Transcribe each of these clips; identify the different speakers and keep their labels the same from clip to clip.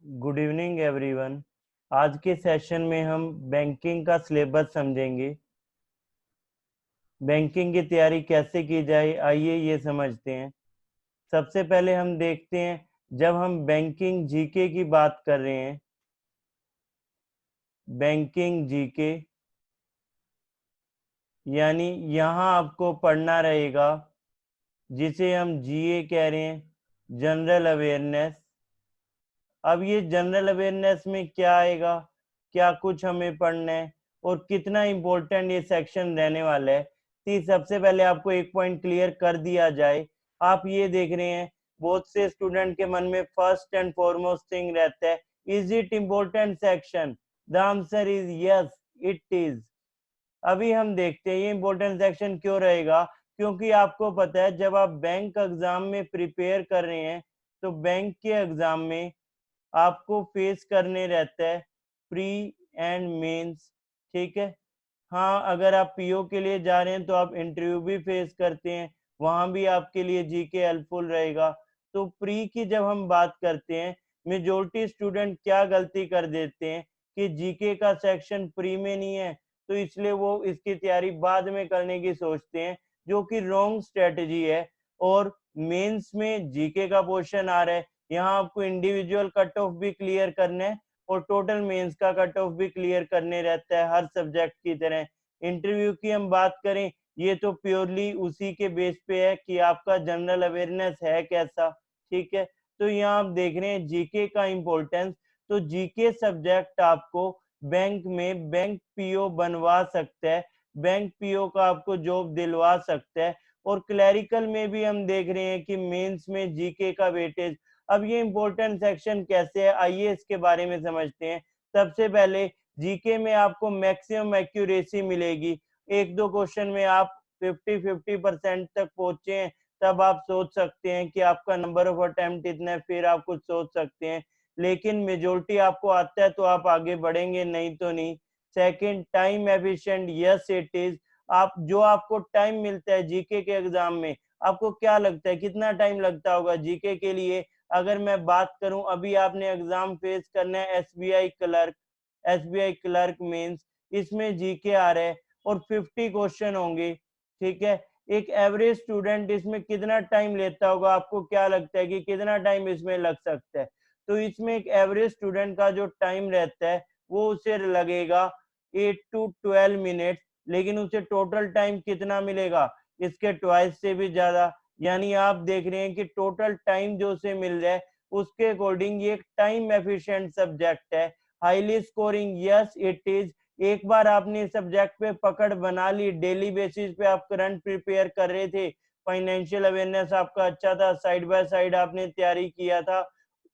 Speaker 1: Good evening everyone. आज के session में हम बैंकिंग का सिलेबस समझेंगे। बैंकिंग की तैयारी कैसे की जाए, आइए ये समझते हैं। सबसे पहले हम देखते हैं, जब हम बैंकिंग जीके की बात कर रहे हैं, बैंकिंग जीके यानी यहाँ आपको पढ़ना रहेगा जिसे हम जीए कह रहे हैं, जनरल अवेयरनेस। अब ये जनरल अवेयरनेस में क्या आएगा, क्या कुछ हमें पढ़ना है और कितना इम्पोर्टेंट ये सेक्शन रहने वाला है। तो सबसे पहले आपको एक पॉइंट क्लियर कर दिया जाए। आप ये देख रहे हैं, बहुत से स्टूडेंट के मन में फर्स्ट एंड फॉरमोस्ट थिंग रहता है, is it important section? The answer is yes, it is. अभी हम देखते हैं ये इम्पोर्टेंट सेक्शन क्यों रहेगा। क्योंकि आपको पता है, जब आप बैंक एग्जाम में प्रिपेयर कर रहे हैं तो बैंक के एग्जाम में आपको फेस करने रहता है प्री एंड मेंस। ठीक है, हाँ, अगर आप पीओ के लिए जा रहे हैं तो आप इंटरव्यू भी फेस करते हैं, वहां भी आपके लिए जीके हेल्पफुल रहेगा। तो प्री की जब हम बात करते हैं, मेजोरिटी स्टूडेंट क्या गलती कर देते हैं कि जीके का सेक्शन प्री में नहीं है, तो इसलिए वो इसकी तैयारी बाद में करने की सोचते हैं, जो कि रॉन्ग स्ट्रेटजी है। और मेंस में जीके का पोर्शन आ रहा है, यहाँ आपको इंडिविजुअल कट ऑफ भी क्लियर करना है और टोटल मेंस का कट ऑफ भी क्लियर करने रहता है हर सब्जेक्ट की तरह। इंटरव्यू की हम बात करें, ये तो प्योरली उसी के बेस पे है कि आपका जनरल अवेयरनेस है कैसा। ठीक है, तो यहाँ आप देख रहे हैं जीके का इम्पोर्टेंस। तो जीके सब्जेक्ट आपको बैंक में बैंक पीओ बनवा सकता है, बैंक पीओ का आपको जॉब दिलवा सकता है। और क्लैरिकल में भी हम देख रहे हैं कि मेंस में जीके का वेटेज। अब ये इम्पोर्टेंट सेक्शन कैसे है, आइए इसके बारे में समझते हैं। सबसे पहले जीके में आपको मैक्सिमम एक्यूरेसी मिलेगी। एक दो क्वेश्चन में आप 50-50% तक पहुंचे हैं, तब आप सोच सकते हैं कि आपका नंबर ऑफ अटेम्प्ट इतना है, फिर आप कुछ सोच सकते हैं। लेकिन मेजोरिटी आपको आता है तो आप आगे बढ़ेंगे, नहीं तो नहीं। Second, time efficient, yes it is. आप जो आपको टाइम मिलता है जीके के एग्जाम में, आपको क्या लगता है कितना टाइम लगता होगा जीके के लिए? अगर मैं बात करूं, अभी आपने एग्जाम फेस करना है SBI clerk, SBI clerk mains, इसमें जीके आ रहा है और 50 क्वेश्चन होंगे। ठीक है, एक एवरेज स्टूडेंट इसमें कितना टाइम लेता होगा, आपको क्या लगता है कि कितना टाइम इसमें लग सकता है? तो इसमें एक एवरेज स्टूडेंट का जो टाइम रहता है वो उसे लगेगा 8 to 12 मिनट, लेकिन उसे टोटल टाइम कितना मिलेगा? इसके ट्वाइस से भी ज्यादा। यानी आप देख रहे हैं कि टोटल टाइम जो उसे मिल रहा है उसके अकॉर्डिंग ये एक टाइम एफिशिएंट सब्जेक्ट है। Highly scoring, yes it is. एक बार आपने सब्जेक्ट पे पकड़ बना ली, डेली बेसिस पे आप करंट प्रिपेयर कर रहे थे, फाइनेंशियल अवेयरनेस आपका अच्छा था, साइड बाय साइड आपने तैयारी किया था,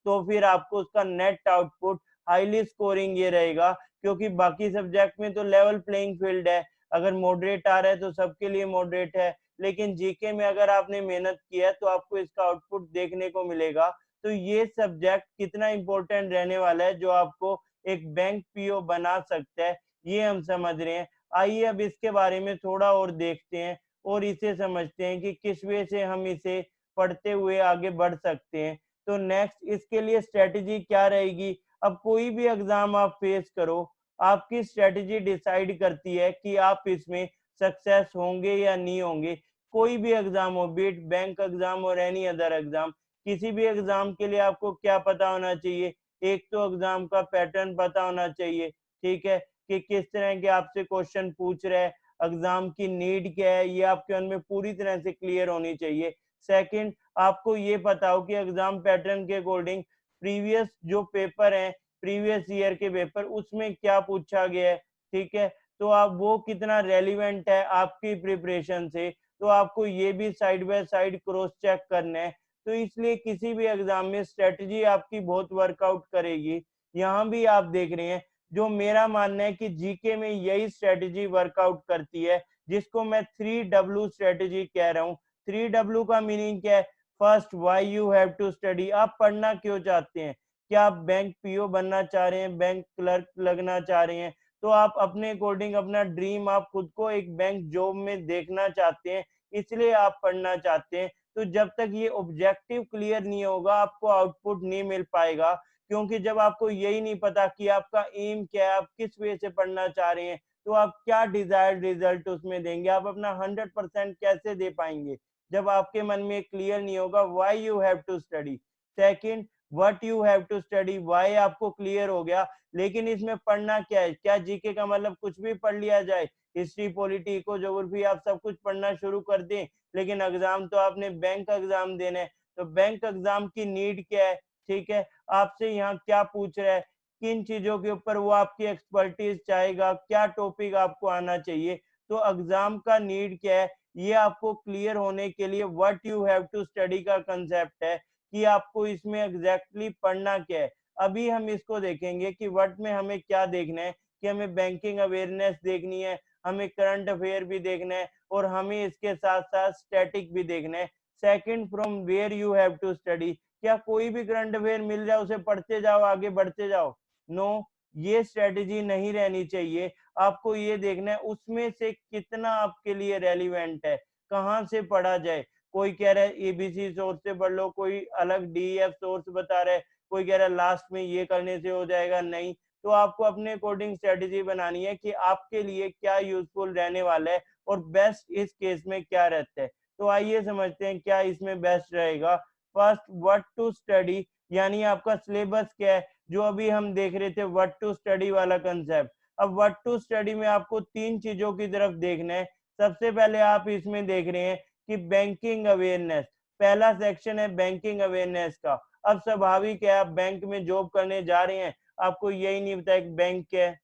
Speaker 1: तो फिर आपको उसका नेट आउटपुट हाईली स्कोरिंग ये रहेगा। क्योंकि बाकी सब्जेक्ट में तो लेवल प्लेइंग फील्ड है, अगर मॉडरेट आ रहा है तो सबके लिए मॉडरेट है, लेकिन जीके में अगर आपने मेहनत किया है तो आपको इसका आउटपुट देखने को मिलेगा। तो ये सब्जेक्ट कितना इंपॉर्टेंट रहने वाला है जो आपको एक बैंक पीओ बना सकता है, ये हम समझ रहे हैं। आइए अब इसके बारे में थोड़ा और देखते हैं और इसे समझते हैं कि किस वे से हम इसे पढ़ते हुए आगे बढ़ सकते हैं। तो नेक्स्ट इसके लिए स्ट्रेटेजी क्या रहेगी? अब कोई भी एग्जाम आप फेस करो, आपकी स्ट्रेटेजी डिसाइड करती है कि आप इसमें सक्सेस होंगे या नहीं होंगे। कोई भी एग्जाम हो, बीट बैंक एग्जाम और एनी अदर एग्जाम, किसी भी एग्जाम के लिए आपको क्या पता होना चाहिए? एक तो एग्जाम का पैटर्न पता होना चाहिए। ठीक है, कि किस तरह के आपसे क्वेश्चन पूछ रहे हैं, एग्जाम की नीड क्या है, ये आपके मन में पूरी तरह से क्लियर होनी चाहिए। सेकंड, आपको ये पता हो कि एग्जाम पैटर्न के अकॉर्डिंग प्रीवियस जो पेपर है, प्रीवियस ईयर के पेपर, उसमें क्या पूछा गया है। ठीक है, तो आप वो कितना रेलिवेंट है आपकी प्रिपरेशन से, तो आपको ये भी side by side cross check करना है। तो इसलिए किसी भी एग्जाम में स्ट्रेटजी आपकी बहुत वर्कआउट करेगी। यहाँ भी आप देख रहे हैं, जो मेरा मानना है कि जीके में यही स्ट्रेटजी वर्कआउट करती है, जिसको मैं 3W स्ट्रेटजी कह रहा हूँ। 3W का मीनिंग क्या है? First, why you have to study, आप पढ़ना क्यों चाहते हैं? क्या आप बैंक पीओ बनना चाह रहे हैं, बैंक क्लर्क लगना चाह रहे हैं? तो आप अपने अकॉर्डिंग अपना ड्रीम, आप खुद को एक बैंक जॉब में देखना चाहते हैं, इसलिए आप पढ़ना चाहते हैं। तो जब तक ये ऑब्जेक्टिव क्लियर नहीं होगा आपको आउटपुट नहीं मिल पाएगा। क्योंकि जब आपको यही नहीं पता कि आपका एम क्या है, आप किस वे से पढ़ना चाह रहे हैं, तो आप क्या डिजायर्ड रिजल्ट उसमें देंगे, आप अपना 100% कैसे दे पाएंगे जब आपके मन में क्लियर नहीं होगा why you have to study. Second, what you have to study, why आपको क्लियर हो गया, लेकिन इसमें पढ़ना क्या है, क्या जीके का मतलब कुछ भी पढ़ लिया जाए, हिस्ट्री पॉलिटी इको ज्योग्राफी आप सब कुछ पढ़ना शुरू कर दें, लेकिन एग्जाम तो आपने बैंक एग्जाम देना है, तो बैंक एग्जाम की नीड क्या है, ठीक है, आपसे यहाँ क्या पूछ रहा है, किन चीजों के ऊपर वो आपकी एक्सपर्टीज चाहेगा, क्या टॉपिक आपको आना चाहिए, तो एग्जाम का नीड क्या है, ये आपको क्लियर होने के लिए what you have to study का कंसेप्ट है कि आपको इसमें एग्जैक्टली पढ़ना क्या है। अभी हम इसको देखेंगे कि व्हाट में हमें क्या देखना है, कि हमें बैंकिंग अवेयरनेस देखनी है, हमें करंट अफेयर भी देखना है, और हमें इसके साथ साथ स्टैटिक भी देखना है। Second, from where you have to study, क्या कोई भी करंट अफेयर मिल जाए उसे पढ़ते जाओ आगे बढ़ते जाओ, नो, ये स्ट्रेटेजी नहीं रहनी चाहिए। आपको ये देखना है उसमें से कितना आपके लिए रेलिवेंट है, कहाँ से पढ़ा जाए। कोई कह रहा है एबीसी सोर्स से पढ़ लो, कोई अलग डीएफ सोर्स बता रहा है, कोई कह रहा है लास्ट में ये करने से हो जाएगा, नहीं, तो आपको अपने अकॉर्डिंग स्ट्रेटेजी बनानी है कि आपके लिए क्या यूजफुल रहने वाला है और बेस्ट इस केस में क्या रहता है। तो आइए समझते हैं क्या इसमें बेस्ट रहेगा। फर्स्ट, व्हाट टू स्टडी, यानी आपका सिलेबस क्या है, जो अभी हम देख रहे थे व्हाट टू स्टडी वाला कंसेप्ट। अब व्हाट टू स्टडी में आपको तीन चीजों की तरफ देखना है। सबसे पहले आप इसमें देख रहे हैं कि बैंकिंग अवेयरनेस, पहला सेक्शन है बैंकिंग अवेयरनेस का। अब स्वाभाविक है आप बैंक में जॉब करने जा रहे हैं, आपको यही नहीं पता है बैंक क्या है।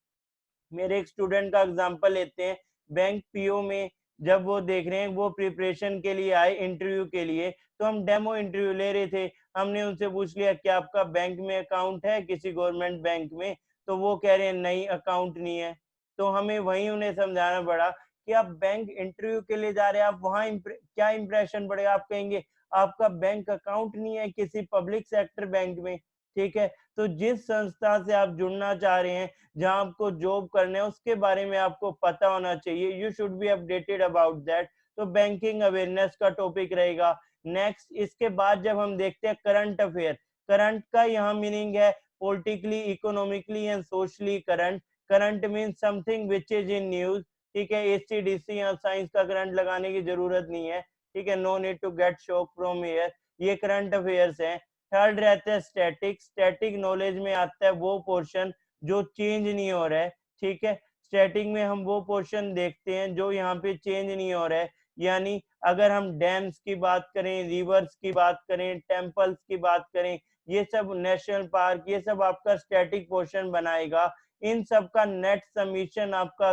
Speaker 1: मेरे एक स्टूडेंट का एग्जांपल लेते हैं, बैंक पीओ में जब वो देख रहे हैं, वो प्रिपरेशन के लिए आए इंटरव्यू के लिए, तो हम डेमो इंटरव्यू ले रहे थे, हमने उनसे पूछ लिया कि आपका बैंक में अकाउंट है किसी गवर्नमेंट बैंक में, तो वो कह रहे हैं नहीं अकाउंट नहीं है। तो हमें वहीं उन्हें समझाना पड़ा कि आप बैंक इंटरव्यू के लिए जा रहे हैं, आप वहाँ क्या इंप्रेशन पड़ेगा, आप कहेंगे आपका बैंक अकाउंट नहीं है किसी पब्लिक सेक्टर बैंक में, ठीक है। तो जिस संस्था से आप जुड़ना चाह रहे हैं, जहां आपको जॉब करना है, उसके बारे में आपको पता होना चाहिए, you should be updated about that. तो बैंकिंग अवेयरनेस का टॉपिक रहेगा। नेक्स्ट, इसके बाद जब हम देखते हैं करंट अफेयर, करंट का यहाँ मीनिंग है politically, economically and socially current. Current mean something which is in news, ठीक है, एसटीडीसी या साइंस का करंट लगाने की जरूरत नहीं है, ठीक है, no need to get shock from here, ये करंट अफेयर्स हैं। थर्ड रहता है स्टैटिक, स्टैटिक नॉलेज में आता है वो पोर्शन जो चेंज नहीं हो रहा है, ठीक है। स्टैटिक में हम वो पोर्शन देखते हैं जो यहाँ पे चेंज नहीं हो रहा है, यानी अगर हम डैम्स की बात करें, रिवर्स की बात करें, टेम्पल्स की बात करें, ये सब नेशनल पार्क, ये सब आपका स्टैटिक पोर्शन बनाएगा। इन सब का नेट सबमिशन आपका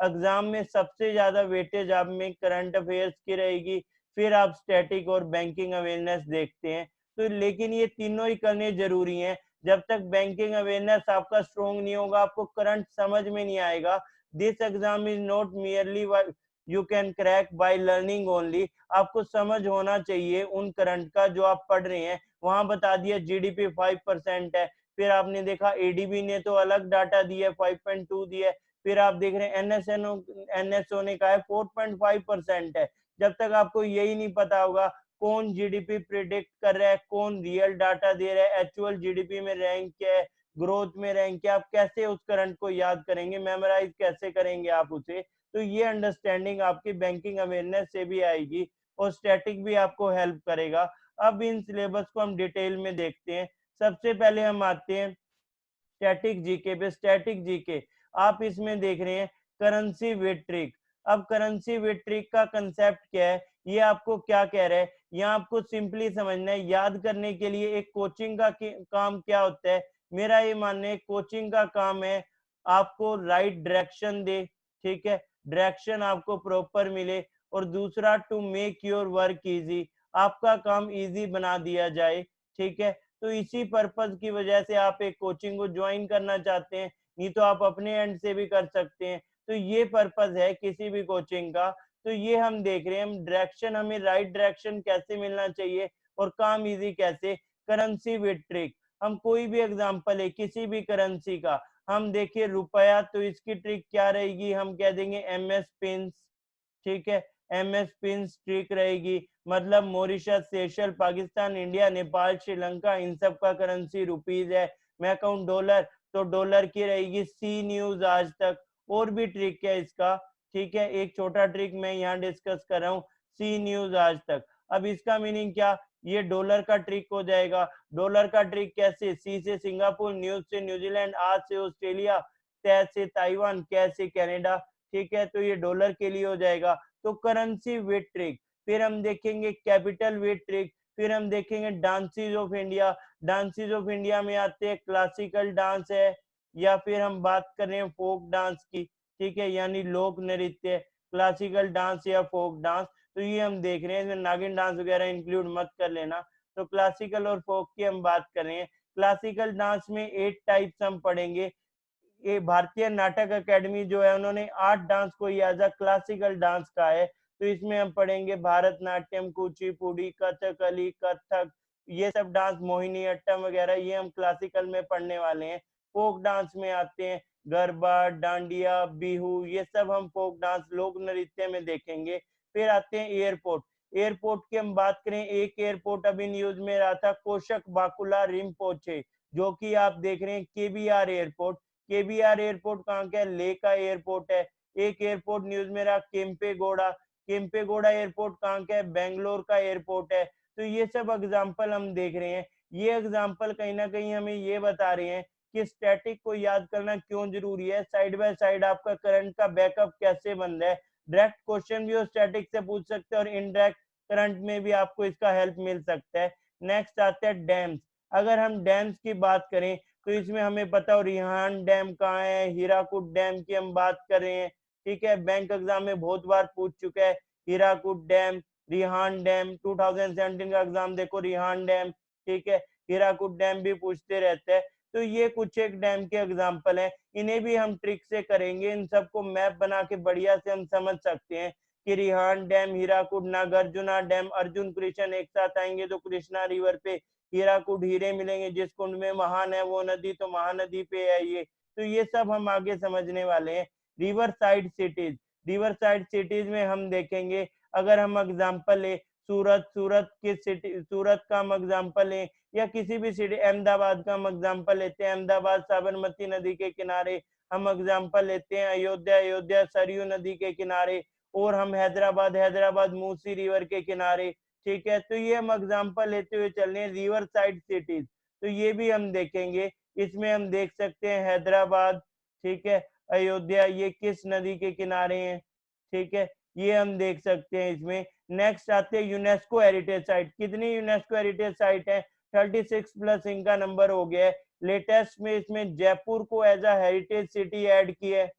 Speaker 1: एग्जाम में सबसे ज्यादा वेटेज आप में करंट अफेयर्स की रहेगी, फिर आप स्टैटिक और बैंकिंग अवेयरनेस देखते हैं। तो लेकिन ये तीनों ही करने जरूरी हैं। जब तक बैंकिंग अवेयरनेस आपका स्ट्रोंग नहीं होगा, आपको करंट समझ में नहीं आएगा। This exam is not merely you can crack by learning only, आपको समझ होना चाहिए उन करंट का जो आप पढ़ रहे हैं। वहां बता दिया जीडीपी 5% है, फिर आपने देखा एडीबी ने तो अलग डाटा दिया 5.2 दिया है, फिर आप देख रहे हैं एनएसओ ने कहा है 4.5% है। जब तक आपको यही नहीं पता होगा कौन जीडीपी प्रिडिक्ट कर रहा है, कौन रियल डाटा दे रहा है, एक्चुअल जीडीपी में रैंक क्या है, ग्रोथ में रैंक क्या, आप कैसे उस करंट को याद करेंगे, मेमोराइज कैसे करेंगे आप उसे। तो ये अंडरस्टैंडिंग आपकी बैंकिंग अवेयरनेस से भी आएगी और स्टैटिक भी आपको हेल्प करेगा। अब इन सिलेबस को हम डिटेल में देखते हैं। सबसे पहले हम आते हैं स्टैटिक जीके पे। स्टैटिक जीके आप इसमें देख रहे हैं करेंसी विद ट्रिक। अब करेंसी विद ट्रिक का कंसेप्ट क्या है, ये आपको क्या कह रहा है, यहाँ आपको सिंपली समझना है। याद करने के लिए एक कोचिंग का काम क्या होता है, मेरा ये मानना है कोचिंग का काम है आपको राइट डायरेक्शन दे, ठीक है, डायरेक्शन आपको प्रॉपर मिले, और दूसरा to make your work easy, आपका काम इजी बना दिया जाए, ठीक है। तो इसी पर्पज की वजह से आप एक कोचिंग को ज्वाइन करना चाहते हैं, नहीं तो आप अपने एंड से भी कर सकते हैं। तो ये पर्पज है किसी भी कोचिंग का। तो ये हम देख रहे हैं, हम डायरेक्शन, हमें राइट डायरेक्शन कैसे मिलना चाहिए और काम इजी कैसे। करेंसी विद ट्रिक, हम कोई भी एग्जांपल है किसी भी करेंसी का, हम देखिए रुपया, तो इसकी ट्रिक क्या रहेगी, हम कह देंगे एमएस पिंस, ठीक है, MS पिन स्ट्रिक रहेगी, मतलब Mauritius, Seychelles, Pakistan, India, Nepal, Sri Lanka, इन सब का करेंसी रुपीज है। मैं कहूँ डॉलर, तो डॉलर की रहेगी सी न्यूज आज तक। और भी ट्रिक है इसका, ठीक है, एक छोटा ट्रिक मैं यहाँ डिस्कस कर रहा हूँ, सी न्यूज आज तक। अब इसका मीनिंग क्या, ये डॉलर का ट्रिक हो जाएगा। डॉलर का ट्रिक कैसे, सी से सिंगापुर, न्यूज से न्यूजीलैंड, आज से ऑस्ट्रेलिया, तय से ताइवान, कै से कनाडा, ठीक है, तो ये डॉलर के लिए हो जाएगा। तो करेंसी वेट ट्रिक, फिर हम देखेंगे कैपिटल वेट ट्रिक, फिर हम देखेंगे dances of India. Dances of India में आते हैं क्लासिकल डांस है, या फिर हम बात कर रहे हैं फोक डांस की, ठीक है, यानी लोक नृत्य, क्लासिकल डांस या फोक डांस, तो ये हम देख रहे हैं। इसमें नागिन डांस वगैरह इंक्लूड मत कर लेना। तो क्लासिकल और फोक की हम बात कर रहे हैं। क्लासिकल डांस में 8 टाइप्स हम पढ़ेंगे। ये भारतीय नाटक अकेडमी जो है, उन्होंने 8 डांस को एज अ क्लासिकल डांस का है। तो इसमें हम पढ़ेंगे भारतनाट्यम, कुचिपुड़ी, कथकली, कथक, ये सब डांस, मोहिनी अट्टम वगैरह, ये हम क्लासिकल में पढ़ने वाले हैं। फोक डांस में आते हैं गरबा, डांडिया, बिहू, ये सब हम फोक डांस लोक नृत्य में देखेंगे। फिर आते हैं एयरपोर्ट। एयरपोर्ट की हम बात करें, एक एयरपोर्ट अभी न्यूज में रहा था, कोशक बाकुला रिम्पोचे, जो कि आप देख रहे हैं केबीआर एयरपोर्ट। केबीआर एयरपोर्ट कहाँ का है, लेह का एयरपोर्ट है। एक एयरपोर्ट न्यूज में रहा केम्पेगौड़ा। केम्पेगौड़ा एयरपोर्ट कहाँ का है, बेंगलोर का एयरपोर्ट है। तो ये सब एग्जाम्पल हम देख रहे हैं। ये एग्जाम्पल कहीं ना कहीं हमें ये बता रहे हैं कि स्टैटिक को याद करना क्यों जरूरी है, साइड बाय साइड आपका करंट का बैकअप कैसे बन रहा है। डायरेक्ट क्वेश्चन भी स्टैटिक से पूछ सकते हैं, और इनडायरेक्ट करंट में भी आपको इसका हेल्प मिल सकता है। नेक्स्ट आता है डैम्स। अगर हम डैम्स की बात करें, तो इसमें हमें पता हो रिहान डैम कहाँ है, हीराकुद डैम की हम बात कर रहे हैं, ठीक है, बैंक एग्जाम में बहुत बार पूछ चुका है हीराकुद डैम, रिहान डैम। 2017 का एग्जाम देखो, रिहान डैम, ठीक है, हीराकुद डैम भी पूछते रहते हैं। तो ये कुछ एक डैम के एग्जाम्पल हैं, इन्हें भी हम ट्रिक से करेंगे। इन सबको मैप बना के बढ़िया से हम समझ सकते हैं कि रिहान डैम, हीराकुद, नागार्जुना डैम, अर्जुन कृष्ण एक साथ आएंगे तो कृष्णा रिवर पे हीराकुड हीरे मिलेंगे, जिस कुंड में महान है वो नदी तो महानदी पे है ये। तो ये सब हम आगे समझने वाले हैं। River side cities, river side cities में हम देखेंगे, अगर हम एग्जाम्पल ले सूरत, सूरत की सिटी, सूरत का हम एग्जाम्पल लें, या किसी भी सिटी, अहमदाबाद का हम एग्जाम्पल लेते हैं, अहमदाबाद साबरमती नदी के किनारे। हम एग्जाम्पल लेते हैं अयोध्या, अयोध्या सरयू नदी के किनारे। और हम हैदराबाद, हैदराबाद मूसी रिवर के किनारे, ठीक है। तो ये हम एग्जाम्पल लेते हुए चल रहे हैं रिवर साइड सिटीज, तो ये भी हम देखेंगे। इसमें हम देख सकते हैं हैदराबाद, ठीक है, अयोध्या, ये किस नदी के किनारे हैं, ठीक है, ये हम देख सकते हैं इसमें। नेक्स्ट आते हैं यूनेस्को हेरिटेज साइट। कितनी यूनेस्को हेरिटेज साइट है, 36 प्लस इनका नंबर हो गया है। लेटेस्ट में इसमें जयपुर को as a heritage city add किया है।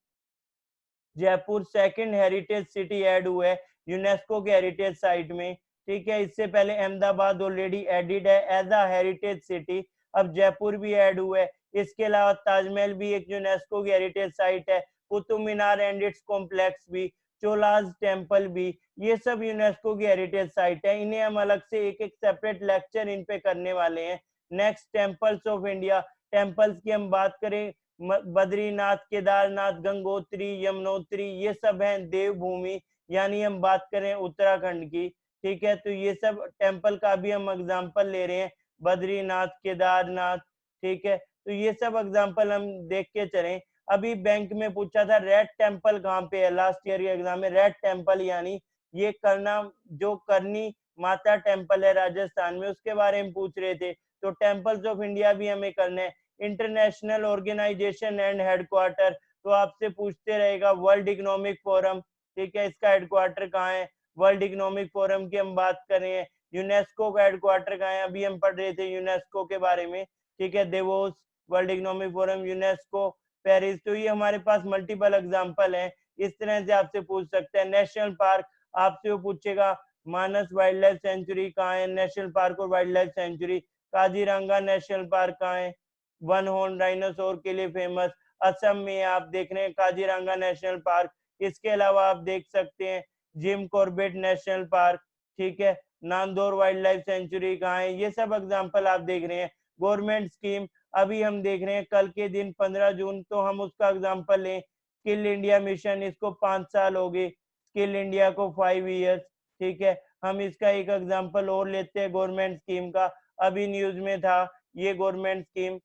Speaker 1: Jaipur second heritage city add हुआ है यूनेस्को के हेरिटेज साइट में, ठीक है। इससे पहले अहमदाबाद ऑलरेडी एडिड है एज अ हेरिटेज सिटी, अब जयपुर भी ऐड हुआ है। इसके अलावा ताजमहल भी एक यूनेस्को की हेरिटेज साइट है, Qutub Minar and it's complex भी, चोलाज टेम्पल भी, ये सब यूनेस्को की हेरिटेज साइट है। इन्हें हम अलग से एक एक सेपरेट लेक्चर इन पे करने वाले हैं। Next temples of India. Temples की हम बात करें, बद्रीनाथ, केदारनाथ, गंगोत्री, यमुनोत्री, ये सब हैं देवभूमि, यानी हम बात करें उत्तराखंड की, ठीक है। तो ये सब टेम्पल का भी हम एग्जाम्पल ले रहे हैं, बद्रीनाथ, केदारनाथ, ठीक है। तो ये सब एग्जाम्पल हम देख के चलें। अभी बैंक में पूछा था रेड टेम्पल कहाँ पे है, लास्ट ईयर के एग्जाम में रेड टेम्पल, यानी ये करना, जो करनी माता टेम्पल है राजस्थान में, उसके बारे में पूछ रहे थे। तो टेम्पल्स ऑफ इंडिया भी हमें करना है। इंटरनेशनल ऑर्गेनाइजेशन एंड हेडक्वार्टर, तो आपसे पूछते रहेगा वर्ल्ड इकोनॉमिक फोरम, ठीक है, इसका हेडक्वार्टर कहाँ है। वर्ल्ड इकोनॉमिक फोरम की हम बात कर रहे हैं। यूनेस्को का हेडक्वार्टर कहाँ है, अभी हम पढ़ रहे थे यूनेस्को के बारे में, ठीक है, Davos, World Economic Forum, UNESCO, Paris. तो ये हमारे पास मल्टीपल एग्जाम्पल है, इस तरह से आपसे पूछ सकते हैं। नेशनल पार्क, आपसे वो पूछेगा मानस वाइल्ड लाइफ सेंचुरी कहाँ है, नेशनल पार्क और wild life sanctuary. Kaziranga national park कहाँ है, वन हॉर्न डायनासोर के लिए फेमस, असम में आप देख रहे हैं काजीरंगा नेशनल पार्क। इसके अलावा आप देख सकते हैं जिम कॉर्बेट नेशनल पार्क, ठीक है, नांदौर वाइल्ड लाइफ सेंचुरी कहाँ है, ये सब एग्जांपल आप देख रहे हैं। गवर्नमेंट स्कीम, अभी हम देख रहे हैं कल के दिन 15 जून, तो हम उसका एग्जांपल लें, स्किल इंडिया मिशन, इसको 5 साल हो गए। स्किल इंडिया को 5 इयर्स। ठीक है, हम इसका एक एग्जांपल और लेते हैं गवर्नमेंट स्कीम का, अभी न्यूज में था ये गवर्नमेंट स्कीम।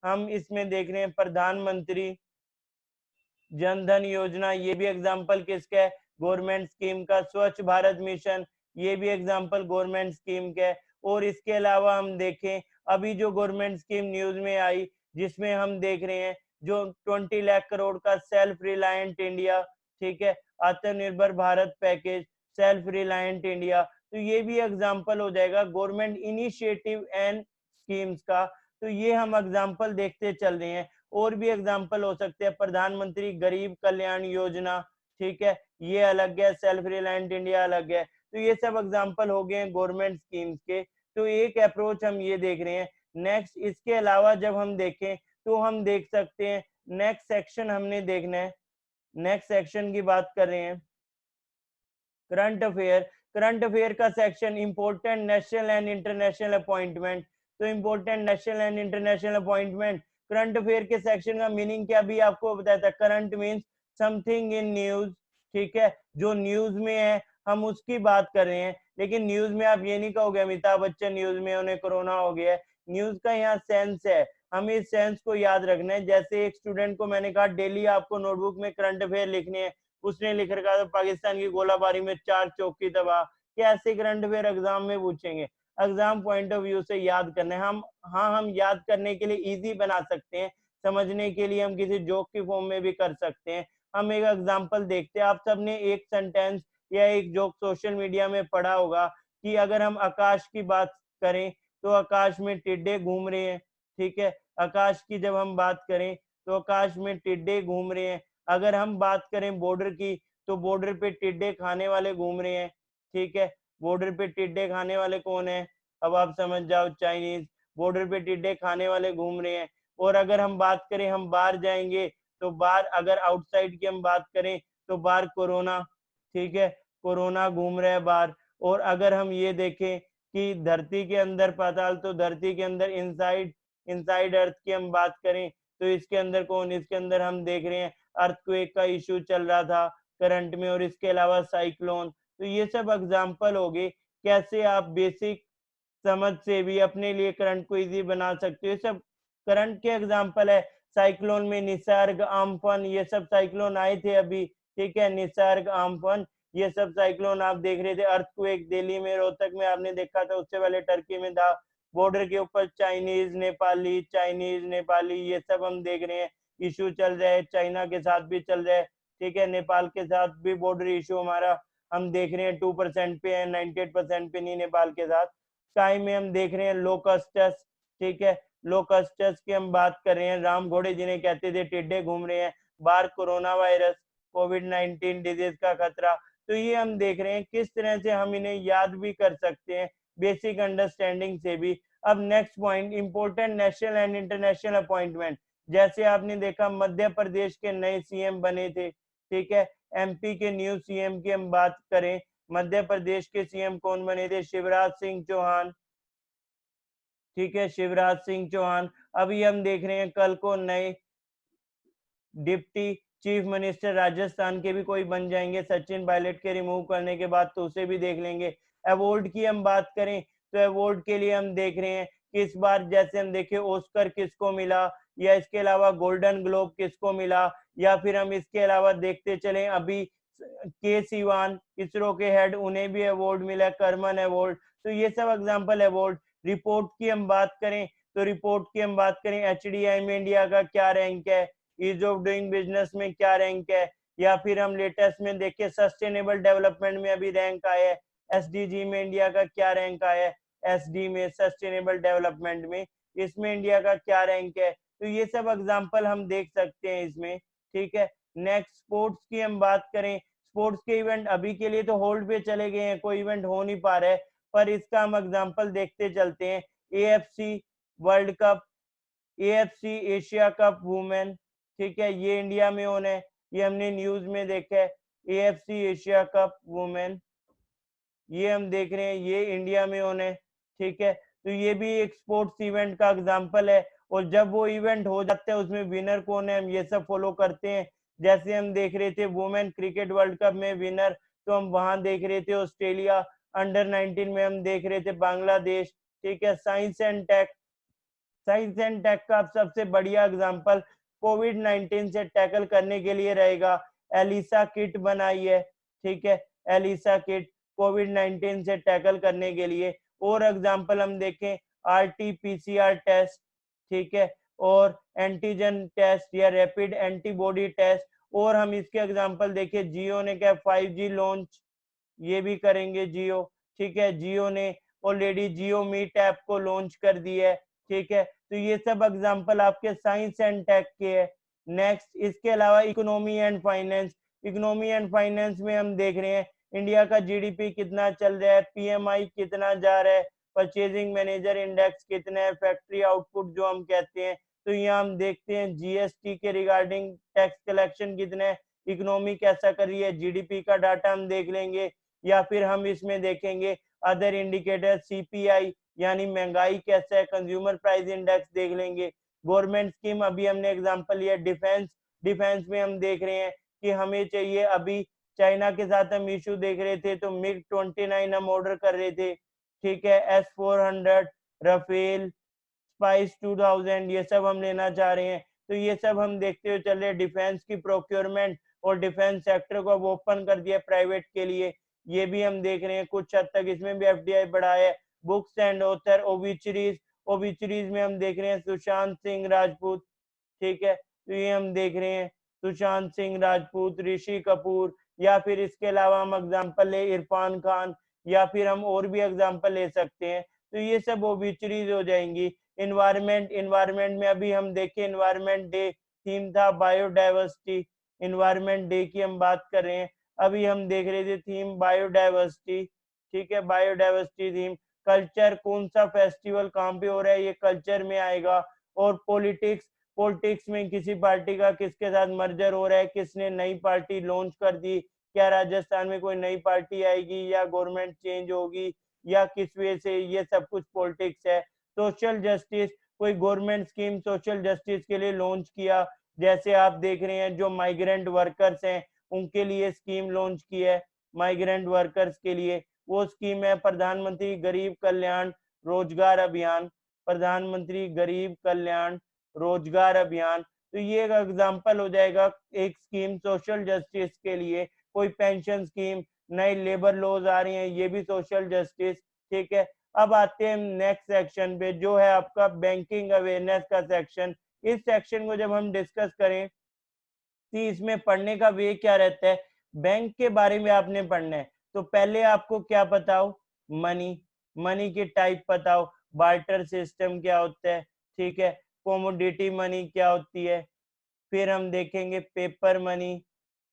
Speaker 1: हम इसमें देख रहे हैं प्रधानमंत्री जन धन योजना, ये भी एग्जांपल किसका है, गवर्नमेंट स्कीम का। स्वच्छ भारत मिशन, ये भी एग्जांपल गवर्नमेंट स्कीम का है। और इसके अलावा हम देखें अभी जो गवर्नमेंट स्कीम न्यूज में आई, जिसमें हम देख रहे हैं जो 20 लाख करोड़ का सेल्फ रिलायंट इंडिया, ठीक है, आत्मनिर्भर Bharat package, self reliant India, तो ये भी एग्जांपल हो जाएगा गवर्नमेंट इनिशिएटिव एंड स्कीम्स का। तो ये हम एग्जांपल देखते चल रहे हैं। और भी एग्जाम्पल हो सकते हैं प्रधानमंत्री गरीब कल्याण योजना, ठीक है, ये अलग है, सेल्फ रिलायंट इंडिया अलग है। तो ये सब एग्जाम्पल हो गए गवर्नमेंट स्कीम्स के। तो एक अप्रोच हम ये देख रहे हैं। नेक्स्ट इसके अलावा जब हम देखें तो हम देख सकते हैं नेक्स्ट सेक्शन हमने देखना है, नेक्स्ट सेक्शन की बात कर रहे हैं करंट अफेयर। करंट अफेयर का section important national and international appointment. तो important national and international appointment, current affair के सेक्शन का मीनिंग क्या भी आपको बताया था, current means something in news, ठीक है, जो न्यूज में है हम उसकी बात कर रहे हैं। लेकिन न्यूज में आप ये नहीं कहोगे अमिताभ बच्चन न्यूज में उन्हें कोरोना हो गया है। न्यूज का यहाँ सेंस है, हमें इस सेंस को याद रखना है। जैसे एक स्टूडेंट को मैंने कहा डेली आपको नोटबुक में करंट अफेयर लिखने हैं, उसने लिख रखा था पाकिस्तान की गोलाबारी में 4 चौकी तबाह, कैसे करंट अफेयर एग्जाम में पूछेंगे। एग्जाम पॉइंट ऑफ व्यू से याद करना है हम। हाँ, हम याद करने के लिए इजी बना सकते हैं, समझने के लिए हम किसी जोक की फॉर्म में भी कर सकते हैं। हम एक एग्जांपल देखते हैं। आप सबने एक सेंटेंस या एक जोक सोशल मीडिया में पढ़ा होगा कि अगर हम आकाश की बात करें तो आकाश में टिड्डे घूम रहे हैं, ठीक है, आकाश की जब हम बात करें तो आकाश में टिड्डे घूम रहे हैं। अगर हम बात करें बॉर्डर की तो बॉर्डर पे टिड्डे खाने वाले घूम रहे हैं, ठीक है, बॉर्डर पे टिड्डे खाने वाले कौन है, अब आप समझ जाओ, चाइनीज, बॉर्डर पे टिड्डे खाने वाले घूम रहे हैं। और अगर हम बात करें हम बाहर जाएंगे तो बाहर अगर आउटसाइड की हम बात करें तो बाहर कोरोना, ठीक है, कोरोना घूम रहा है बाहर। और अगर हम ये देखें कि धरती के अंदर पाताल, तो धरती के अंदर इनसाइड, इनसाइड अर्थ की हम बात करें तो इसके अंदर कौन, इसके अंदर हम देख रहे हैं अर्थक्वेक का इशू चल रहा था करंट में, और इसके अलावा साइक्लोन। तो ये सब एग्जांपल हो गए कैसे आप बेसिक समझ से भी अपने लिए करंट को इजी बना सकते हो। ये सब करंट के एग्जांपल है। साइक्लोन में निसर्ग, आम्फन, ये सब साइक्लोन आए थे अभी, ठीक है, निसर्ग, आम्फन, ये सब साइक्लोन आप देख रहे थे। अर्थक्वेक दिल्ली में, रोहतक में आपने देखा था, उससे पहले टर्की में था। बॉर्डर के ऊपर चाइनीज नेपाली, चाइनीज नेपाली, ये सब हम देख रहे हैं इशू चल रहा है। चाइना के साथ भी चल रहा है, ठीक है, नेपाल के साथ भी बॉर्डर इशू हमारा हम देख रहे हैं 2% पे है, 98% पे नहीं नेपाल के साथ। स्काई में हम देख रहे हैं लोकस्टस, ठीक है, लोकस्टस की हम बात कर रहे हैं, राम घोड़े जिन्हें कहते थे, टिड्डे घूम रहे हैं बाहर, कोरोना वायरस, कोविड-19 डिजीज का खतरा। तो ये हम देख रहे हैं किस तरह से हम इन्हें याद भी कर सकते हैं बेसिक अंडरस्टैंडिंग से भी। अब next point, important national and international appointment. जैसे आपने देखा मध्य प्रदेश के नए सीएम बने थे, ठीक है, एमपी के न्यू सीएम की हम बात करें, मध्य प्रदेश के सीएम कौन बने थे, शिवराज सिंह चौहान, ठीक है, शिवराज सिंह चौहान। अभी हम देख रहे हैं कल को नए डिप्टी चीफ मिनिस्टर राजस्थान के भी कोई बन जाएंगे, सचिन पायलट के रिमूव करने के बाद, तो उसे भी देख लेंगे। अवार्ड की हम बात करें तो अवार्ड के लिए हम देख रहे हैं कि इस बार जैसे हम देखें ऑस्कर किसको मिला, या इसके अलावा गोल्डन ग्लोब किसको मिला, या फिर हम इसके अलावा देखते चले अभी के सीवान इसरो के हेड, उन्हें भी अवार्ड मिला, करमन अवार्ड। तो ये सब एग्जांपल अवार्ड। रिपोर्ट की हम बात करें तो रिपोर्ट की हम बात करें एचडीआई में इंडिया का क्या रैंक है, ईज ऑफ डूइंग बिजनेस में क्या रैंक है, या फिर हम लेटेस्ट में देखें सस्टेनेबल डेवलपमेंट में अभी रैंक आया है, एसडीजी में इंडिया का क्या रैंक आया है, एसडी में सस्टेनेबल डेवलपमेंट में, इसमें इंडिया का क्या रैंक है। तो ये सब एग्जांपल हम देख सकते हैं इसमें, ठीक है। नेक्स्ट स्पोर्ट्स की हम बात करें, स्पोर्ट्स के इवेंट अभी के लिए तो होल्ड पे चले गए हैं, कोई इवेंट हो नहीं पा रहा है, पर इसका हम एग्जांपल देखते चलते हैं। AFC world cup, AFC Asia cup women, ठीक है, ये इंडिया में होना है, ये हमने न्यूज में देखा है। एएफसी एशिया कप वुमेन, ये हम देख रहे हैं, ये इंडिया में होना है, ठीक है। तो ये भी एक स्पोर्ट्स इवेंट का एग्जांपल है। और जब वो इवेंट हो जाता है उसमें विनर कौन है, हम ये सब फॉलो करते हैं। जैसे हम देख रहे थे वुमेन क्रिकेट वर्ल्ड कप में विनर तो हम वहां देख रहे थे ऑस्ट्रेलिया, अंडर 19 में हम देख रहे थे बांग्लादेश। ठीक है, science and tech, science and tech का सबसे बढ़िया एग्जांपल कोविड 19 से टैकल करने के लिए रहेगा, एलिसा किट बनाई है। ठीक है, एलिसा किट कोविड 19 से टैकल करने के लिए। और एग्जांपल हम देखें, आरटी-पीसीआर टेस्ट, ठीक है, और एंटीजन टेस्ट या रैपिड एंटीबॉडी टेस्ट। और हम इसके एग्जांपल देखें, जियो ने क्या 5G लॉन्च, ये भी करेंगे जियो। ठीक है, जियो ने ऑलरेडी जियो मीट ऐप को लॉन्च कर दिया है। ठीक है, तो ये सब एग्जांपल आपके साइंस एंड टेक के है। नेक्स्ट, इसके अलावा economy and finance, economy and finance में हम देख रहे हैं इंडिया का जीडीपी कितना चल रहा है, पीएमआई कितना जा रहा है, परचेजिंग मैनेजर इंडेक्स कितना है, फैक्ट्री आउटपुट जो हम कहते हैं। तो यहाँ हम देखते हैं जीएसटी के रिगार्डिंग टैक्स कलेक्शन कितना है, इकोनॉमी कैसा कर रही है, जीडीपी का डाटा हम देख लेंगे। या फिर हम इसमें देखेंगे अदर इंडिकेटर, सीपीआई यानी महंगाई कैसा है, कंज्यूमर प्राइस इंडेक्स देख लेंगे। गवर्नमेंट स्कीम अभी हमने एग्जांपल लिया डिफेंस, डिफेंस में हम देख रहे हैं कि हमें चाहिए, अभी चाइना के साथ हम इशू देख रहे थे तो मिग 29 हम ऑर्डर कर रहे थे। ठीक है, S-400, राफेल, स्पाइस 2000, ये सब हम लेना चाह रहे हैं। तो ये सब हम देखते हुए चल रहे हैं, डिफेंस की प्रोक्योरमेंट और डिफेंस सेक्टर को अब ओपन कर दिया प्राइवेट के लिए, ये भी हम देख रहे हैं। कुछ हद तक इसमें भी एफडीआई बढ़ा है। बुक्स एंड ऑथर, ओबिचुरीज, ओबिचुरीज में हम देख रहे हैं सुशांत सिंह राजपूत। ठीक है, तो ये हम देख रहे हैं सुशांत सिंह राजपूत, ऋषि कपूर, या फिर इसके अलावा हम एग्जांपल ले इरफान खान, या फिर हम और भी एग्जांपल ले सकते हैं। तो ये सब ओबिचुरीज हो जाएंगी। इन्वायरमेंट, इन्वायरमेंट में अभी हम देखें इन्वायरमेंट डे थीम था बायोडाइवर्सिटी, इन्वायरमेंट डे की हम बात कर रहे हैं। अभी हम देख रहे थे थीम बायोडाइवर्सिटी। ठीक है, बायोडाइवर्सिटी थीम। कल्चर, कौन सा फेस्टिवल कहाँ पे हो रहा है, ये कल्चर में आएगा। और पॉलिटिक्स, पॉलिटिक्स में किसी पार्टी का किसके साथ मर्जर हो रहा है, किसने नई पार्टी लॉन्च कर दी, क्या राजस्थान में कोई नई पार्टी आएगी या गवर्नमेंट चेंज होगी या किस वजह से, ये सब कुछ पॉलिटिक्स है। सोशल जस्टिस, कोई गवर्नमेंट स्कीम सोशल जस्टिस के लिए लॉन्च किया, जैसे आप देख रहे हैं जो माइग्रेंट वर्कर्स हैं उनके लिए स्कीम लॉन्च की है, माइग्रेंट वर्कर्स के लिए। वो स्कीम है प्रधानमंत्री गरीब कल्याण रोजगार अभियान, प्रधानमंत्री गरीब कल्याण रोजगार अभियान। तो ये एक एग्जांपल हो जाएगा एक स्कीम सोशल जस्टिस के लिए। कोई पेंशन स्कीम, नए लेबर लॉज आ रही हैं, ये भी सोशल जस्टिस। ठीक है, अब आते हैं नेक्स्ट सेक्शन पे जो है आपका बैंकिंग अवेयरनेस का सेक्शन। इस सेक्शन को जब हम डिस्कस करें कि इसमें पढ़ने का वे क्या रहता है, बैंक के बारे में आपने पढ़ना है तो पहले आपको क्या पता हो, मनी, मनी के टाइप पता हो, बार्टर सिस्टम क्या होता है। ठीक है, कमोडिटी मनी क्या होती है। फिर हम देखेंगे पेपर मनी,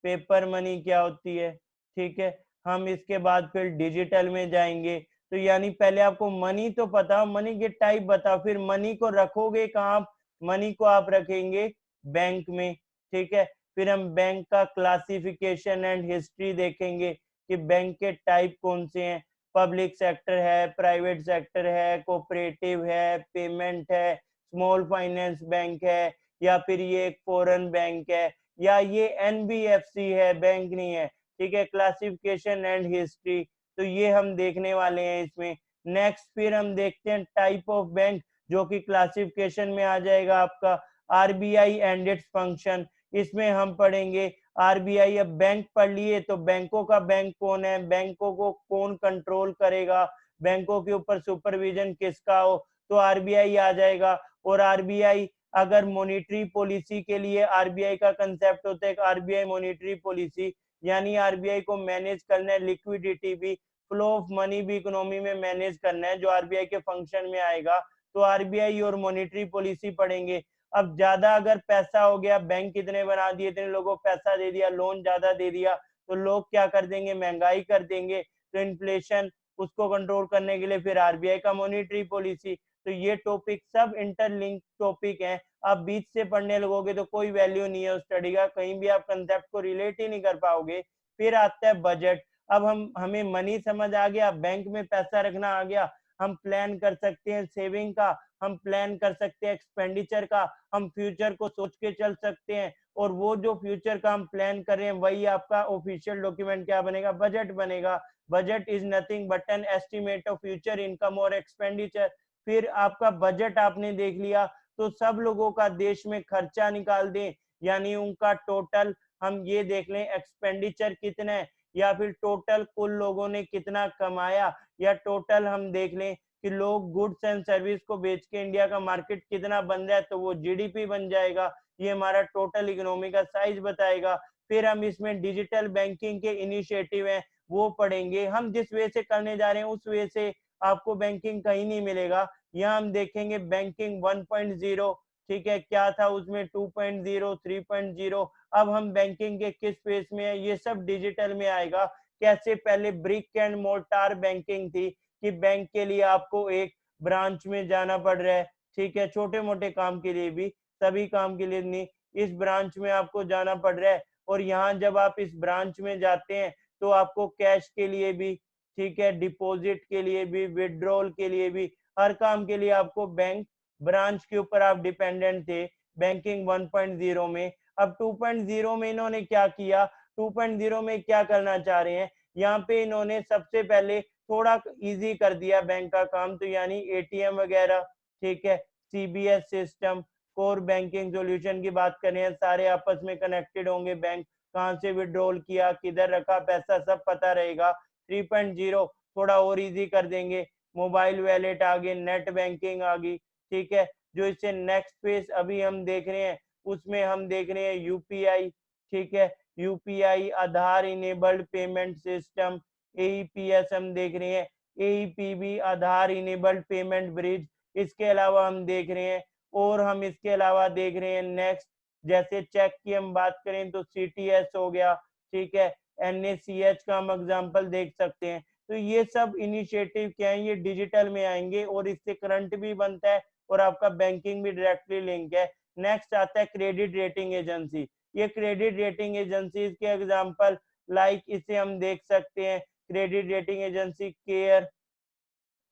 Speaker 1: पेपर मनी क्या होती है। ठीक है, हम इसके बाद फिर डिजिटल में जाएंगे। तो यानी पहले आपको मनी तो पता हो, मनी के टाइप बताओ, फिर मनी को रखोगे कहाँ आप, मनी को आप रखेंगे बैंक में। ठीक है, फिर हम बैंक का क्लासिफिकेशन एंड हिस्ट्री देखेंगे कि बैंक के टाइप कौन से हैं, पब्लिक सेक्टर है, प्राइवेट सेक्टर है, कोऑपरेटिव है, पेमेंट है, स्मॉल फाइनेंस बैंक है, या फिर ये एक फॉरेन बैंक है, या ये एनबीएफसी है, बैंक नहीं है। ठीक है, क्लासिफिकेशन एंड हिस्ट्री, तो ये हम देखने वाले हैं इसमें। नेक्स्ट फिर हम देखते हैं टाइप ऑफ बैंक, जो कि क्लासिफिकेशन में आ जाएगा आपका आरबीआई एंड इट्स फंक्शन। इसमें हम पढ़ेंगे आरबीआई, अब बैंक पढ़ लिए तो बैंकों का बैंक कौन है, बैंकों को कौन कंट्रोल करेगा, बैंकों के ऊपर सुपरविजन किसका हो, तो आरबीआई आ जाएगा। और आरबीआई अगर मॉनिटरी पॉलिसी के लिए, आरबीआई का कंसेप्ट होता है आरबीआई मॉनिटरी पॉलिसी, यानी आरबीआई को मैनेज करना है, लिक्विडिटी भी, फ्लो ऑफ मनी भी इकोनॉमी में मैनेज करना है, जो आरबीआई के फंक्शन में आएगा। तो आरबीआई और मॉनिटरी पॉलिसी पढ़ेंगे। अब ज्यादा अगर पैसा हो गया, बैंक कितने बना दिए, इतने लोगों को पैसा दे दिया, लोन ज्यादा दे दिया, तो लोग क्या कर देंगे, महंगाई कर देंगे। तो इन्फ्लेशन, उसको कंट्रोल करने के लिए फिर आरबीआई का मॉनिटरी पॉलिसी। तो ये टॉपिक सब इंटरलिंक टॉपिक हैं। आप बीच से पढ़ने लगोगे तो कोई वैल्यू नहीं है उस स्टडी का, कहीं भी आप कंसेप्ट को रिलेट ही नहीं कर पाओगे। फिर आता है बजट। अब हमें मनी समझ आ गया, बैंक में पैसा रखना आ गया, हम प्लान कर सकते हैं सेविंग का, हम प्लान कर सकते हैं एक्सपेंडिचर का, हम फ्यूचर को सोच के चल सकते हैं, और वो जो फ्यूचर का हम प्लान कर रहे हैं वही आपका ऑफिशियल डॉक्यूमेंट क्या बनेगा, बजट बनेगा। Budget is nothing but an estimate of future income और एक्सपेंडिचर। फिर आपका बजट आपने देख लिया, तो सब लोगों का देश में खर्चा निकाल दें, यानी उनका टोटल हम ये देख लें एक्सपेंडिचर कितना है, या फिर टोटल कुल लोगों ने कितना कमाया, या टोटल हम देख लें कि लोग गुड्स एंड सर्विस को बेच के इंडिया का मार्केट कितना बन रहा है, तो वो जीडीपी बन जाएगा। ये हमारा टोटल इकोनॉमी का साइज बताएगा। फिर हम इसमें डिजिटल बैंकिंग के इनिशिएटिव हैं वो पढ़ेंगे। हम जिस वे से करने जा रहे हैं उस वे से आपको बैंकिंग कहीं नहीं मिलेगा। यहाँ हम देखेंगे बैंकिंग 1.0, ठीक है, क्या था उसमें 2.0, 3.0। अब हम बैंकिंग के किस फेज में है, ये सब डिजिटल में आएगा। कैसे पहले ब्रिक एंड मोर्टार बैंकिंग थी कि बैंक के लिए आपको एक ब्रांच में जाना पड़ रहा है, ठीक है, छोटे मोटे काम के लिए भी, सभी काम के लिए नहीं, इस ब्रांच में आपको जाना पड़ रहा है। और यहाँ जब आप इस ब्रांच में जाते हैं तो आपको कैश के लिए भी, ठीक है, डिपॉजिट के लिए भी, विड्रॉल के लिए भी, हर काम के लिए आपको बैंक ब्रांच के ऊपर आप डिपेंडेंट थे बैंकिंग 1.0 में। अब 2.0 में इन्होंने क्या किया, 2.0 में क्या करना चाह रहे हैं, यहाँ पे इन्होंने सबसे पहले थोड़ा इजी कर दिया बैंक का काम, तो यानी एटीएम वगैरह, ठीक है, CBS system, core banking solution की बात करें, सारे आपस में कनेक्टेड होंगे, बैंक कहाँ से विड्रॉल किया, किधर रखा पैसा, सब पता रहेगा। 3.0 थोड़ा और इजी कर देंगे, मोबाइल वॉलेट आ गए, नेट बैंकिंग आ गई, ठीक है। जो इससे नेक्स्ट फेज अभी हम देख रहे हैं उसमें हम देख रहे हैं यूपीआई, ठीक है, यूपीआई आधार इनेबल्ड पेमेंट सिस्टम, एईपीएस हम देख रहे हैं, एईपीबी आधार इनेबल्ड पेमेंट ब्रिज, इसके अलावा हम देख रहे हैं, और हम इसके अलावा देख रहे हैं नेक्स्ट, जैसे चेक की हम बात करें तो सीटीएस हो गया, ठीक है, एनएसीएच का हम एग्जांपल देख सकते हैं। तो ये सब इनिशिएटिव क्या है, ये डिजिटल में आएंगे और इससे करंट भी बनता है और आपका बैंकिंग भी डायरेक्टली लिंक है। नेक्स्ट आता है क्रेडिट रेटिंग एजेंसी। ये क्रेडिट रेटिंग एजेंसी के एग्जांपल लाइक इसे हम देख सकते हैं, क्रेडिट रेटिंग एजेंसी केयर,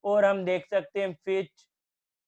Speaker 1: और हम देख सकते हैं फिच,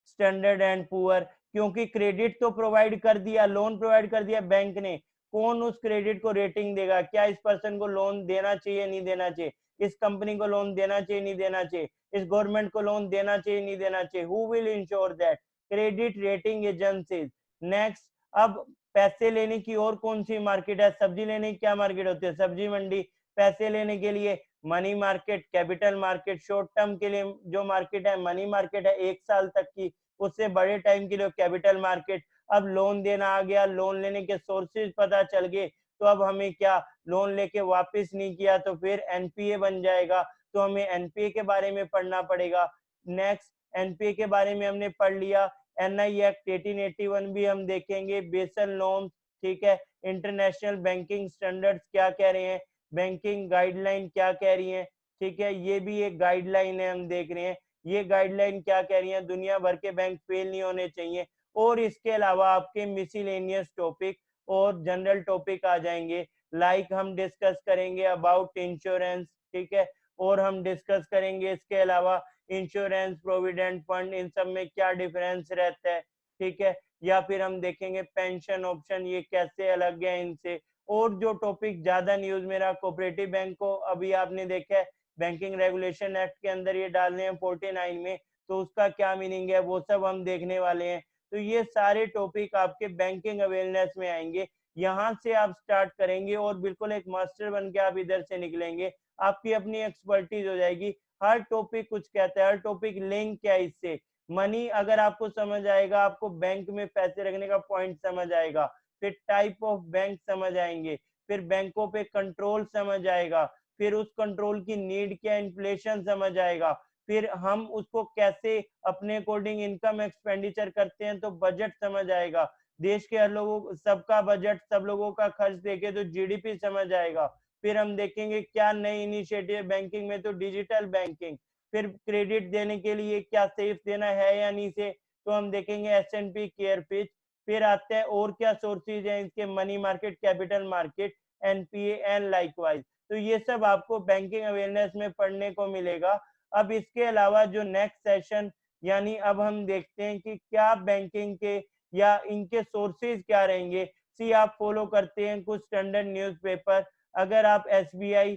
Speaker 1: स्टैंडर्ड एंड पुअर। क्योंकि क्रेडिट तो प्रोवाइड कर दिया, लोन प्रोवाइड कर दिया बैंक ने, कौन उस क्रेडिट को रेटिंग देगा, क्या इस पर्सन को लोन देना चाहिए नहीं देना चाहिए, इस कंपनी को लोन देना चाहिए नहीं देना चाहिए, इस गवर्नमेंट को लोन देना चाहिए नहीं देना चाहिए, who will ensure that, credit rating agencies. Next, अब पैसे लेने की और कौन सी मार्केट है, सब्जी लेने की क्या मार्केट होती है, सब्जी मंडी। पैसे लेने के लिए money market, capital market, short term के लिए जो मार्केट है मनी मार्केट है 1 साल तक की, उससे बड़े टाइम के लिए कैपिटल मार्केट। अब लोन देना आ गया, लोन लेने के सोर्सेज पता चल गए, तो अब हमें क्या, लोन लेके वापस नहीं किया तो फिर एनपीए बन जाएगा, तो हमें एनपीए के बारे में पढ़ना पड़ेगा। नेक्स्ट, एनपीए के बारे में हमने पढ़ लिया, एनआई एक्ट 1881 भी हम देखेंगे, बेसल नॉर्म्स, ठीक है, इंटरनेशनल बैंकिंग स्टैंडर्ड्स क्या कह रहे हैं, बैंकिंग गाइडलाइन क्या कह रही है, ठीक है, ये भी एक गाइडलाइन है हम देख रहे हैं, ये गाइडलाइन क्या कह रही है, दुनिया भर के बैंक फेल नहीं होने चाहिए। और इसके अलावा आपके मिसलेनियस टॉपिक और जनरल टॉपिक आ जाएंगे, लाइक हम डिस्कस करेंगे अबाउट इंश्योरेंस, ठीक है, और हम डिस्कस करेंगे इसके अलावा इंश्योरेंस, प्रोविडेंट फंड, इन सब में क्या डिफरेंस रहता है, ठीक है, या फिर हम देखेंगे पेंशन ऑप्शन ये कैसे अलग है इनसे। और जो टॉपिक ज्यादा न्यूज मेरा कोऑपरेटिव बैंक को अभी आपने देखा है बैंकिंग रेगुलेशन एक्ट के अंदर ये डालने हैं 49 में, तो उसका क्या मीनिंग है वो सब हम देखने वाले हैं। तो ये सारे टॉपिक आपके बैंकिंग अवेयरनेस में आएंगे, यहाँ से आप स्टार्ट करेंगे और बिल्कुल एक मास्टर बन के आप इधर से निकलेंगे, आपकी अपनी एक्सपर्टीज हो जाएगी। हर टॉपिक कुछ कहता है, हर टॉपिक लिंक क्या है इससे, मनी अगर आपको समझ आएगा, आपको बैंक में पैसे रखने का पॉइंट समझ आएगा, फिर टाइप ऑफ बैंक समझ आएंगे, फिर बैंकों पे कंट्रोल समझ आएगा, फिर उस कंट्रोल की नीड क्या, इन्फ्लेशन समझ आएगा, फिर हम उसको कैसे अपने अकॉर्डिंग इनकम एक्सपेंडिचर करते हैं तो बजट समझ आएगा, देश के हर लोगों सबका बजट सब लोगों का खर्च देखे तो जीडीपी समझ आएगा, फिर हम देखेंगे क्या नए इनिशिएटिव बैंकिंग में तो डिजिटल बैंकिंग, फिर क्रेडिट देने के लिए क्या सेफ देना है या नहीं से, तो हम देखेंगे एस&पी, केयर, फिच, फिर आते हैं और क्या सोर्सेज हैं इसके, money market, capital market, NPA and likewise. तो ये सब आपको बैंकिंग अवेयरनेस में पढ़ने को मिलेगा। अब इसके अलावा जो नेक्स्ट सेशन, यानी अब हम देखते हैं कि क्या बैंकिंग के या इनके सोर्सेज क्या रहेंगे। सी आप फॉलो करते हैं कुछ स्टैंडर्ड न्यूज़पेपर, अगर आप एसबीआई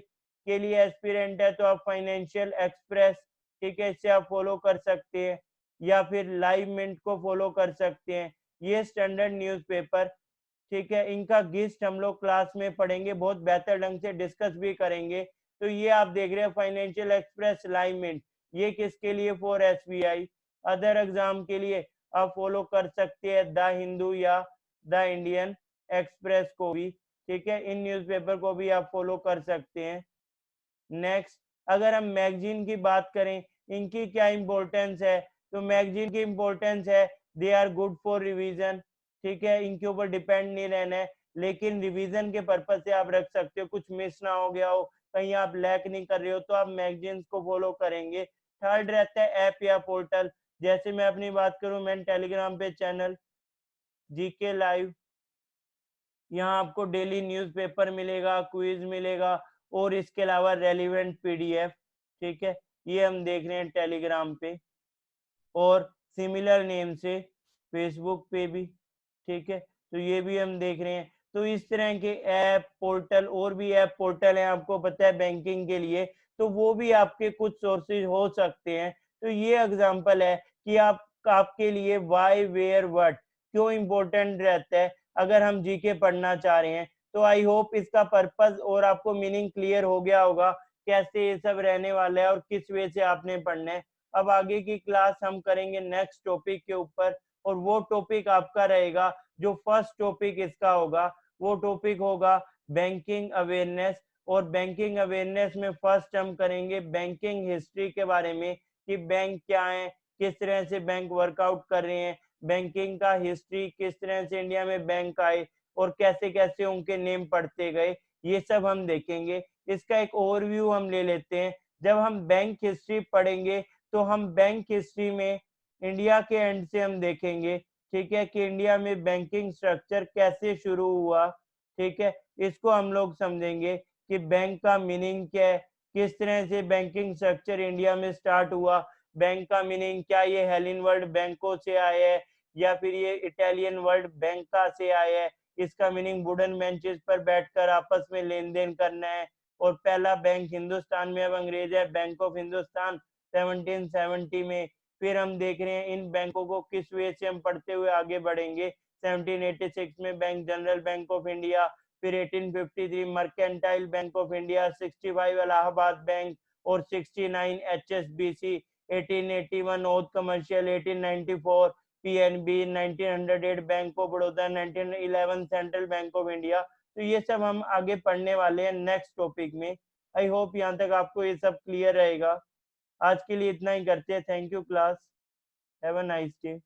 Speaker 1: के लिए एस्पिरेंट है तो आप फाइनेंशियल एक्सप्रेस, ठीक है, इसे आप फॉलो कर सकते हैं, या फिर लाइव मिंट को फॉलो कर सकते हैं। ये स्टैंडर्ड न्यूज़पेपर, ठीक है, इनका गिस्ट हम लोग क्लास में पढ़ेंगे, बहुत बेहतर ढंग से डिस्कस भी करेंगे। तो ये आप देख रहे हैं फाइनेंशियल एक्सप्रेस, लाइव मिंट, ये किसके लिए? For SBI. अदर एग्जाम के लिए आप फॉलो कर सकते हैं द हिंदू या द इंडियन एक्सप्रेस को भी, ठीक है, इन न्यूज़पेपर को भी आप फॉलो कर सकते हैं। नेक्स्ट, अगर हम मैगजीन की बात करें, इनकी क्या इंपॉर्टेंस है? तो मैगजीन की इंपॉर्टेंस है, they are good for revision, ठीक है, इनके ऊपर डिपेंड नहीं रहना है, लेकिन रिवीजन के पर्पज से आप रख सकते हो, कुछ मिस ना हो गया हो, कहीं आप लैक नहीं कर रहे हो तो आप मैगजीन्स को फॉलो करेंगे। थर्ड रहता है ऐप या पोर्टल, जैसे मैं अपनी बात करूं, मैंने टेलीग्राम पे चैनल जीके लाइव, यहाँ आपको डेली न्यूज़पेपर मिलेगा, क्विज मिलेगा, और इसके अलावा रेलिवेंट पीडीएफ, ठीक है, ये हम देख रहे हैं टेलीग्राम पे, और सिमिलर नेम से फेसबुक पे भी, ठीक है, तो ये भी हम देख रहे हैं। तो इस तरह के ऐप पोर्टल, और भी ऐप पोर्टल हैं आपको पता है बैंकिंग के लिए, तो वो भी आपके कुछ सोर्सेज हो सकते हैं। तो ये एग्जांपल है कि आप आपके लिए वाई वेयर व्हाट क्यों इम्पोर्टेंट रहता है अगर हम जीके पढ़ना चाह रहे हैं। तो आई होप इसका पर्पस और आपको मीनिंग क्लियर हो गया होगा, कैसे ये सब रहने वाला है और किस वे से आपने पढ़ना है। अब आगे की क्लास हम करेंगे नेक्स्ट टॉपिक के ऊपर, और वो टॉपिक आपका रहेगा, जो फर्स्ट टॉपिक इसका होगा, वो टॉपिक होगा बैंकिंग अवेयरनेस। और बैंकिंग अवेयरनेस में फर्स्ट हम करेंगे बैंकिंग हिस्ट्री के बारे में, कि बैंक क्या है, किस तरह से बैंक वर्कआउट कर रहे हैं, बैंकिंग का हिस्ट्री, किस तरह से इंडिया में बैंक आए और कैसे कैसे उनके नेम पढ़ते गए, ये सब हम देखेंगे। इसका एक ओवरव्यू हम ले लेते हैं। जब हम बैंक हिस्ट्री पढ़ेंगे तो हम बैंक हिस्ट्री में इंडिया के एंड से हम देखेंगे, ठीक है, कि इंडिया में बैंकिंग स्ट्रक्चर कैसे शुरू हुआ, ठीक है, इसको हम लोग समझेंगे कि बैंक का मीनिंग क्या है, किस तरह से बैंकिंग स्ट्रक्चर इंडिया में स्टार्ट हुआ, बैंक का मीनिंग क्या, ये हेलिन वर्ल्ड बैंकों से आया है या फिर ये इटालियन वर्ल्ड बैंका से आया है, इसका मीनिंग वुडन बेंचेस पर बैठकर आपस में लेन देन करना है। और पहला बैंक हिंदुस्तान में अब अंग्रेज है, बैंक ऑफ हिंदुस्तान 1770 में। फिर हम देख रहे हैं इन बैंकों को किस वे से हम पढ़ते हुए आगे बढ़ेंगे। 1786 में bank general bank of India, फिर 1853 mercantile bank of India, 65 Allahabad bank और 69 HSBC, 1881 oath commercial, 1894 PNB, 1908 bank of Baroda, 1911 central bank of India. तो ये सब हम आगे पढ़ने वाले हैं नेक्स्ट टॉपिक में। आई होप यहाँ तक आपको ये सब क्लियर रहेगा। आज के लिए इतना ही करते हैं। Thank you class, have a nice day.